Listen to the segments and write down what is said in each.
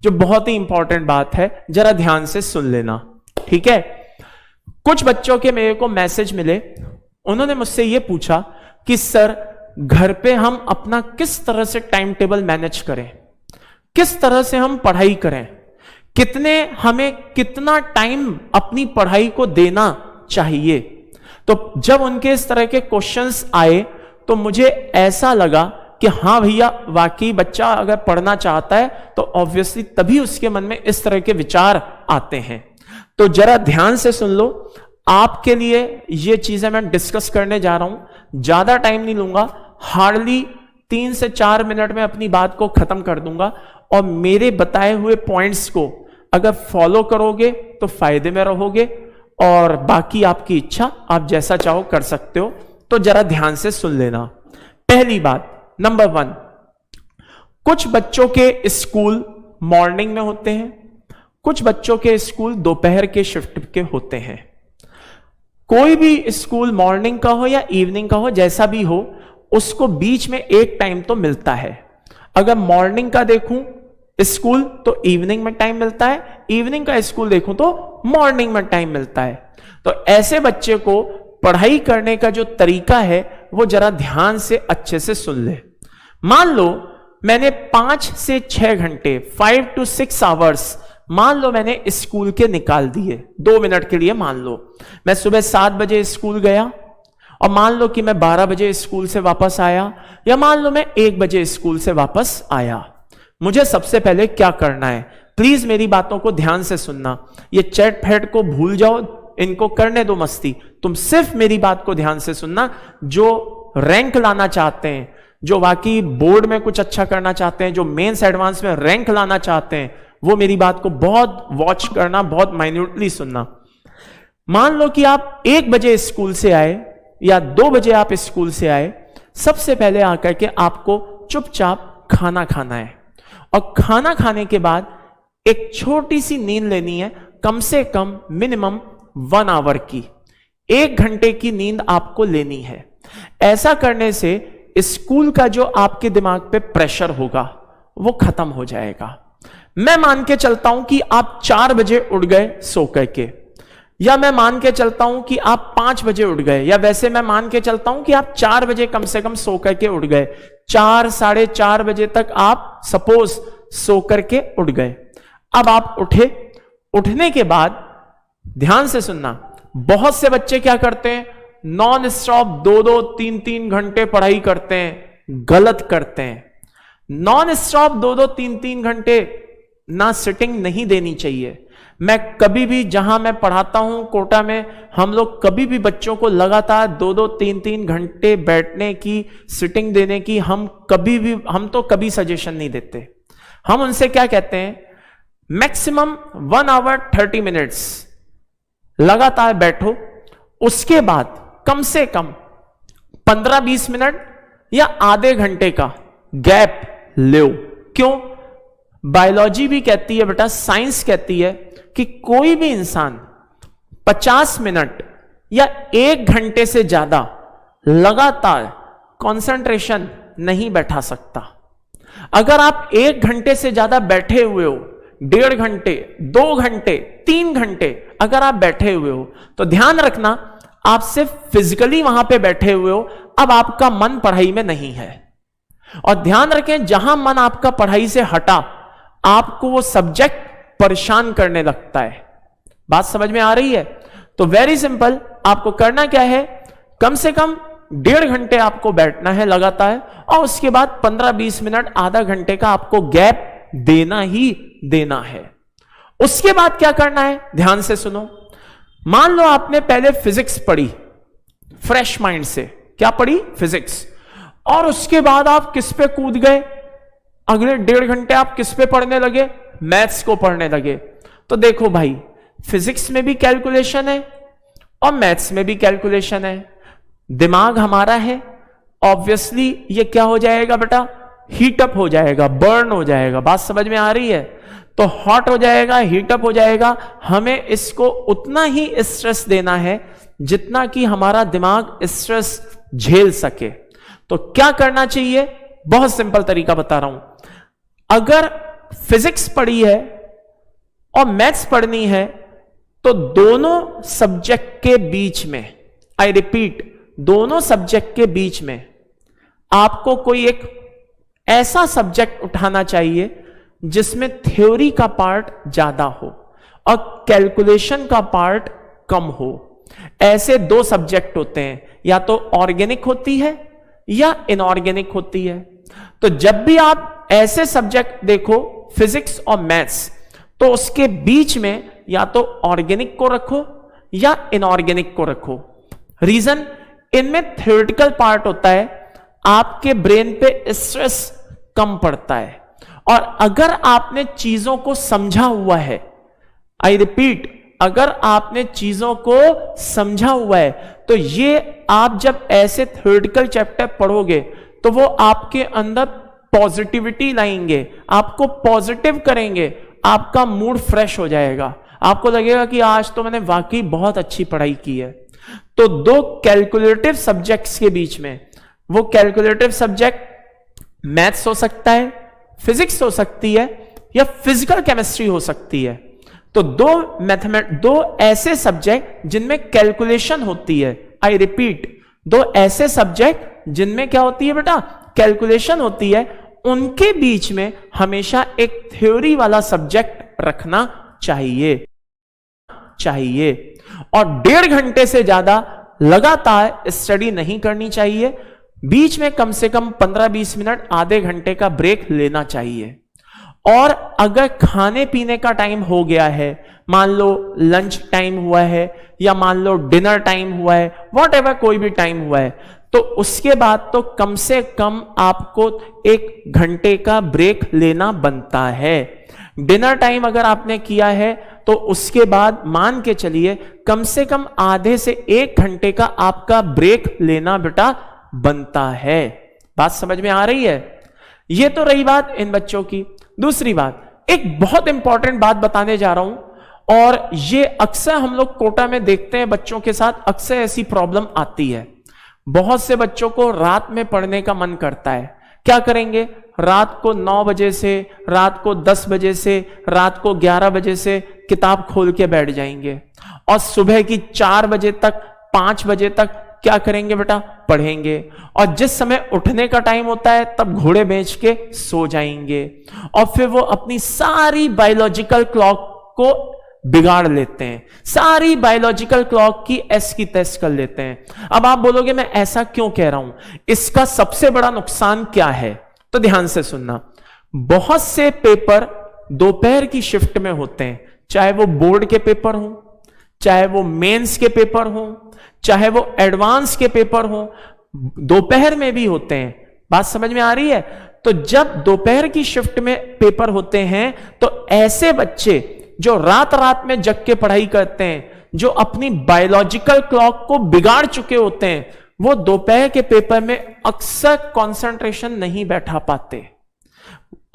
जो बहुत ही इंपॉर्टेंट बात है, जरा ध्यान से सुन लेना, ठीक है। कुछ बच्चों के मेरे को मैसेज मिले, उन्होंने मुझसे यह पूछा कि सर घर पे हम अपना किस तरह से टाइम टेबल मैनेज करें, किस तरह से हम पढ़ाई करें, हमें कितना टाइम अपनी पढ़ाई को देना चाहिए। तो जब उनके इस तरह के क्वेश्चंस आए तो मुझे ऐसा लगा कि हाँ भैया, वाकई बच्चा अगर पढ़ना चाहता है तो ऑब्वियसली तभी उसके मन में इस तरह के विचार आते हैं। तो जरा ध्यान से सुन लो, आपके लिए ये चीजें मैं डिस्कस करने जा रहा हूं, ज्यादा टाइम नहीं लूंगा, हार्डली 3 से 4 मिनट में अपनी बात को खत्म कर दूंगा। और मेरे बताए हुए पॉइंट्स को अगर फॉलो करोगे तो फायदे में रहोगे, और बाकी आपकी इच्छा, आप जैसा चाहो कर सकते हो। तो जरा ध्यान से सुन लेना। पहली बात, नंबर 1, कुछ बच्चों के स्कूल मॉर्निंग में होते हैं, कुछ बच्चों के स्कूल दोपहर के शिफ्ट के होते हैं। कोई भी स्कूल मॉर्निंग का हो या इवनिंग का हो, जैसा भी हो, उसको बीच में एक टाइम तो मिलता है। अगर मॉर्निंग का देखूं स्कूल तो इवनिंग में टाइम मिलता है, इवनिंग का स्कूल देखूं तो मॉर्निंग में टाइम मिलता है। तो ऐसे बच्चे को पढ़ाई करने का जो तरीका है वो जरा ध्यान से अच्छे से सुन ले। मान लो मैंने 5 से 6 घंटे 5 to 6 आवर्स मान लो मैंने स्कूल के निकाल दिए 2 मिनट के लिए। मान लो मैं सुबह 7 बजे स्कूल गया, और मान लो कि मैं 12 बजे स्कूल से वापस आया, या मान लो मैं 1 बजे स्कूल से वापस आया। मुझे सबसे पहले क्या करना है, प्लीज मेरी बातों को ध्यान से सुनना। ये चैट फैट को भूल जाओ, इनको करने दो मस्ती, तुम सिर्फ मेरी बात को ध्यान से सुनना। जो रैंक लाना चाहते हैं, जो वाकई बोर्ड में कुछ अच्छा करना चाहते हैं, जो मेंस एडवांस में रैंक लाना चाहते हैं, वो मेरी बात को बहुत वॉच करना, बहुत माइन्यूटली सुनना। मान लो कि आप 1 बजे स्कूल से आए या 2 बजे आप स्कूल से आए, सबसे पहले आकर के आपको चुपचाप खाना खाना है, और खाना खाने के बाद एक छोटी सी नींद लेनी है, कम से कम मिनिमम 1 आवर की, 1 घंटे की नींद आपको लेनी है। ऐसा करने से स्कूल का जो आपके दिमाग पे प्रेशर होगा वो खत्म हो जाएगा। मैं मान के चलता हूं कि आप 4 बजे उठ गए सो करके, या मैं मान के चलता हूं कि आप 5 बजे उठ गए, या वैसे मैं मान के चलता हूं कि आप 4 बजे कम से कम सो करके उठ गए। 4 साढ़े 4 बजे तक आप सपोज सो करके उठ गए। अब आप उठे, उठने के बाद ध्यान से सुनना, बहुत से बच्चे क्या करते हैं, नॉन स्टॉप 2-2 3-3 घंटे पढ़ाई करते हैं। गलत करते हैं। नॉन स्टॉप 2-2 3-3 घंटे ना सिटिंग नहीं देनी चाहिए। मैं कभी भी, जहां मैं पढ़ाता हूं कोटा में, हम लोग कभी भी बच्चों को लगातार 2-2 3-3 घंटे बैठने की, सिटिंग देने की हम तो कभी सजेशन नहीं देते। हम उनसे क्या कहते हैं, मैक्सिमम 1 आवर 30 मिनट्स लगातार बैठो, उसके बाद कम से कम 15-20 मिनट या आधे घंटे का गैप लो। क्यों? बायोलॉजी भी कहती है बेटा, साइंस कहती है कि कोई भी इंसान 50 मिनट या 1 घंटे से ज्यादा लगातार कंसंट्रेशन नहीं बैठा सकता। अगर आप 1 घंटे से ज्यादा बैठे हुए हो, 1.5 घंटे, 2 घंटे, 3 घंटे अगर आप बैठे हुए हो, तो ध्यान रखना आप सिर्फ फिजिकली वहां पे बैठे हुए हो, अब आपका मन पढ़ाई में नहीं है। और ध्यान रखें, जहां मन आपका पढ़ाई से हटा, आपको वो सब्जेक्ट परेशान करने लगता है। बात समझ में आ रही है? तो वेरी सिंपल, आपको करना क्या है, कम से कम 1.5 घंटे आपको बैठना है लगातार, और उसके बाद 15-20 मिनट, आधा घंटे का आपको गैप देना ही देना है। उसके बाद क्या करना है, ध्यान से सुनो। मान लो आपने पहले फिजिक्स पढ़ी फ्रेश माइंड से, क्या पढ़ी, फिजिक्स, और उसके बाद आप किस पे कूद गए, अगले 1.5 घंटे आप किस पे पढ़ने लगे, मैथ्स को पढ़ने लगे। तो देखो भाई, फिजिक्स में भी कैलकुलेशन है और मैथ्स में भी कैलकुलेशन है। दिमाग हमारा है, ऑब्वियसली ये क्या हो जाएगा बेटा, हीटअप हो जाएगा, बर्न हो जाएगा। बात समझ में आ रही है? तो हॉट हो जाएगा, हीटअप हो जाएगा। हमें इसको उतना ही स्ट्रेस देना है जितना कि हमारा दिमाग स्ट्रेस झेल सके। तो क्या करना चाहिए, बहुत सिंपल तरीका बता रहा हूं। अगर फिजिक्स पढ़ी है और मैथ्स पढ़नी है तो दोनों सब्जेक्ट के बीच में, आई रिपीट, दोनों सब्जेक्ट के बीच में आपको कोई एक ऐसा सब्जेक्ट उठाना चाहिए जिसमें थ्योरी का पार्ट ज्यादा हो और कैलकुलेशन का पार्ट कम हो। ऐसे दो सब्जेक्ट होते हैं, या तो ऑर्गेनिक होती है या इनऑर्गेनिक होती है। तो जब भी आप ऐसे सब्जेक्ट देखो फिजिक्स और मैथ्स, तो उसके बीच में या तो ऑर्गेनिक को रखो या इनऑर्गेनिक को रखो। रीजन, इनमें थ्योरेटिकल पार्ट होता है, आपके ब्रेन पे स्ट्रेस कम पड़ता है, और अगर आपने चीजों को समझा हुआ है, आई रिपीट, अगर आपने चीजों को समझा हुआ है, तो ये आप जब ऐसे थ्योरेटिकल चैप्टर पढ़ोगे तो वो आपके अंदर पॉजिटिविटी लाएंगे, आपको पॉजिटिव करेंगे, आपका मूड फ्रेश हो जाएगा, आपको लगेगा कि आज तो मैंने वाकई बहुत अच्छी पढ़ाई की है। तो दो कैलकुलेटिव सब्जेक्ट्स के बीच में, वो कैलकुलेटिव सब्जेक्ट मैथ्स हो सकता है, फिजिक्स हो सकती है, या फिजिकल केमिस्ट्री हो सकती है। तो दो ऐसे सब्जेक्ट जिनमें कैलकुलेशन होती है, आई रिपीट, दो ऐसे सब्जेक्ट जिनमें क्या होती है बेटा, कैलकुलेशन होती है, उनके बीच में हमेशा एक थ्योरी वाला सब्जेक्ट रखना चाहिए। और 1.5 घंटे से ज्यादा लगातार स्टडी नहीं करनी चाहिए, बीच में कम से कम 15-20 मिनट, आधे घंटे का ब्रेक लेना चाहिए। और अगर खाने पीने का टाइम हो गया है, मान लो लंच टाइम हुआ है या मान लो डिनर टाइम हुआ है, वॉट एवर कोई भी टाइम हुआ है, तो उसके बाद तो कम से कम आपको 1 घंटे का ब्रेक लेना बनता है। डिनर टाइम अगर आपने किया है तो उसके बाद मान के चलिए कम से कम आधे से 1 घंटे का आपका ब्रेक लेना बेटा बनता है। बात समझ में आ रही है? ये तो रही बात इन बच्चों की। दूसरी बात, एक बहुत इंपॉर्टेंट बात बताने जा रहा हूं, और ये अक्सर हम लोग कोटा में देखते हैं बच्चों के साथ, अक्सर ऐसी प्रॉब्लम आती है। बहुत से बच्चों को रात में पढ़ने का मन करता है, क्या करेंगे, रात को 9 बजे से, रात को 10 बजे से, रात को 11 बजे से किताब खोल के बैठ जाएंगे, और सुबह की 4 बजे तक, 5 बजे तक क्या करेंगे बेटा, पढ़ेंगे, और जिस समय उठने का टाइम होता है तब घोड़े बेच के सो जाएंगे, और फिर वो अपनी सारी बायोलॉजिकल क्लॉक को बिगाड़ लेते हैं, सारी बायोलॉजिकल क्लॉक की एस की तैस कर लेते हैं। अब आप बोलोगे मैं ऐसा क्यों कह रहा हूं, इसका सबसे बड़ा नुकसान क्या है, तो ध्यान से सुनना। बहुत से पेपर दोपहर की शिफ्ट में होते हैं, चाहे वो बोर्ड के पेपर हो, चाहे वो मेंस के पेपर हो, चाहे वो एडवांस के पेपर हो, दोपहर में भी होते हैं। बात समझ में आ रही है? तो जब दोपहर की शिफ्ट में पेपर होते हैं तो ऐसे बच्चे जो रात रात में जग के पढ़ाई करते हैं, जो अपनी बायोलॉजिकल क्लॉक को बिगाड़ चुके होते हैं, वो दोपहर के पेपर में अक्सर कंसंट्रेशन नहीं बैठा पाते,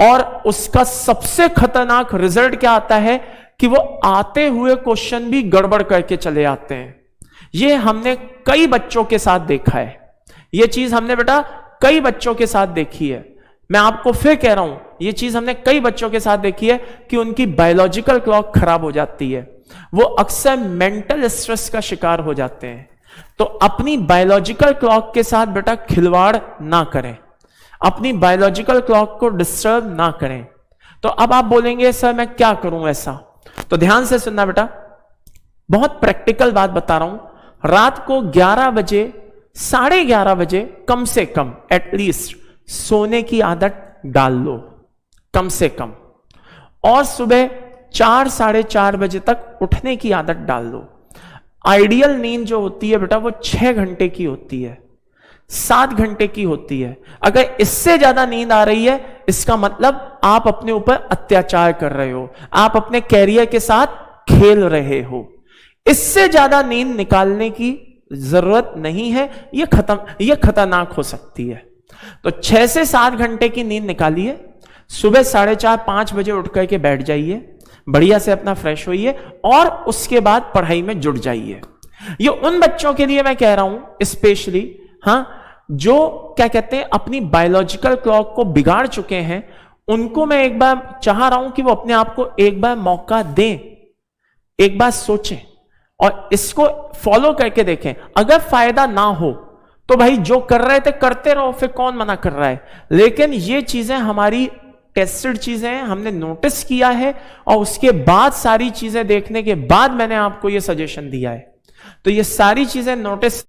और उसका सबसे खतरनाक रिजल्ट क्या आता है कि वो आते हुए क्वेश्चन भी गड़बड़ करके चले आते हैं। ये हमने कई बच्चों के साथ देखा है, ये चीज हमने बेटा कई बच्चों के साथ देखी है। मैं आपको फिर कह रहा हूं, ये चीज हमने कई बच्चों के साथ देखी है कि उनकी बायोलॉजिकल क्लॉक खराब हो जाती है, वो अक्सर मेंटल स्ट्रेस का शिकार हो जाते हैं। तो अपनी बायोलॉजिकल क्लॉक के साथ बेटा खिलवाड़ ना करें, अपनी बायोलॉजिकल क्लॉक को डिस्टर्ब ना करें। तो अब आप बोलेंगे सर मैं क्या करूं ऐसा, तो ध्यान से सुनना बेटा, बहुत प्रैक्टिकल बात बता रहा हूं। रात को 11 बजे, 11:30 बजे कम से कम एटलीस्ट सोने की आदत डाल लो, कम से कम, और सुबह 4, 4:30 बजे तक उठने की आदत डाल लो। आइडियल नींद जो होती है बेटा वो 6 घंटे की होती है, 7 घंटे की होती है। अगर इससे ज्यादा नींद आ रही है, इसका मतलब आप अपने ऊपर अत्याचार कर रहे हो, आप अपने कैरियर के साथ खेल रहे हो। इससे ज्यादा नींद निकालने की जरूरत नहीं है, यह खतरनाक हो सकती है। तो 6 से 7 घंटे की नींद निकालिए, सुबह 4:30, 5 बजे उठ करके बैठ जाइए, बढ़िया से अपना फ्रेश होइए, और उसके बाद पढ़ाई में जुट जाइए। ये उन बच्चों के लिए मैं कह रहा हूं स्पेशली, हाँ, जो क्या कहते हैं अपनी बायोलॉजिकल क्लॉक को बिगाड़ चुके हैं, उनको मैं एक बार चाह रहा हूं कि वो अपने आप को एक बार मौका दें, एक बार सोचें और इसको फॉलो करके देखें। अगर फायदा ना हो तो भाई जो कर रहे थे करते रहो, फिर कौन मना कर रहा है। लेकिन ये चीजें हमारी टेस्टेड चीजें हैं, हमने नोटिस किया है और उसके बाद सारी चीजें देखने के बाद मैंने आपको ये सजेशन दिया है। तो ये सारी चीजें नोटिस